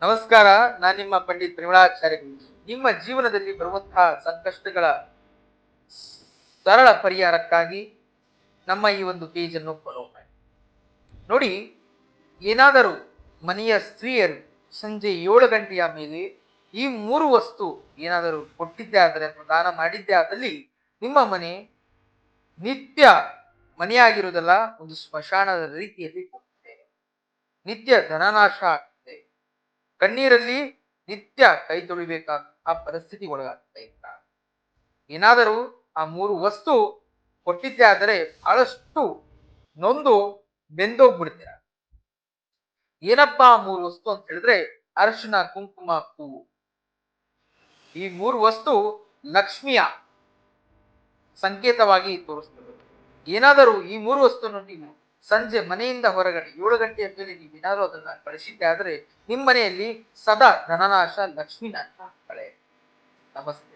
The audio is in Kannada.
ನಮಸ್ಕಾರ. ನಾನು ನಿಮ್ಮ ಪಂಡಿತ್ ಪರಿಮಳಾಚಾರ್ಯ. ನಿಮ್ಮ ಜೀವನದಲ್ಲಿ ಬರುವಂತಹ ಸಂಕಷ್ಟಗಳ ಸರಳ ಪರಿಹಾರಕ್ಕಾಗಿ ನಮ್ಮ ಈ ಒಂದು ಪೇಜನ್ನು ಫಾಲೋ ಮಾಡಿ. ನೋಡಿ, ಏನಾದರೂ ಮನೆಯ ಸ್ತ್ರೀಯರು ಸಂಜೆ 7 ಗಂಟೆಯ ಮೇಲೆ ಈ 3 ವಸ್ತು ಏನಾದರೂ ಕೊಟ್ಟಿದ್ದೇ ಆದರೆ ಅಥವಾ ದಾನ ಮಾಡಿದ್ದೇ ಆದಲ್ಲಿ ನಿಮ್ಮ ಮನೆ ನಿತ್ಯ ಮನೆಯಾಗಿರುವುದಲ್ಲ, ಒಂದು ಸ್ಮಶಾನದ ರೀತಿಯಲ್ಲಿ ಹೋಗುತ್ತೆ. ನಿತ್ಯ ಧನನಾಶ ಆಗ್ತದೆ. ಕಣ್ಣೀರಲ್ಲಿ ನಿತ್ಯ ಕೈ ತೊಳಿಬೇಕಾದ ಆ ಪರಿಸ್ಥಿತಿ ಒಳಗಾಗ್ತಾ ಇತ್ತ. ಏನಾದರೂ ಆ 3 ವಸ್ತು ಕೊಟ್ಟಿದ್ದೇ ಆದರೆ ಬಹಳಷ್ಟು ನೊಂದು ಬೆಂದೋಗ್ಬಿಡ್ತೀರ. ಏನಪ್ಪಾ ಆ 3 ವಸ್ತು ಅಂತ ಹೇಳಿದ್ರೆ, ಅರಿಶಿನ, ಕುಂಕುಮ, ಹೂವು. ಈ 3 ವಸ್ತು ಲಕ್ಷ್ಮಿಯ ಸಂಕೇತವಾಗಿ ತೋರಿಸ್ತದೆ. ಏನಾದರೂ ಈ 3 ವಸ್ತುವನ್ನು ನೀವು ಸಂಜೆ ಮನೆಯಿಂದ ಹೊರಗಡೆ 7 ಗಂಟೆಯ ಮೇಲೆ ನೀವು ಏನಾದರೂ ಅದನ್ನ ಬಳಸಿದ್ದೆ ಆದರೆ ನಿಮ್ಮ ಮನೆಯಲ್ಲಿ ಸದಾ ಧನನಾಶ, ಲಕ್ಷ್ಮೀ ನಾಶ ಕಳೆ. ನಮಸ್ತೆ.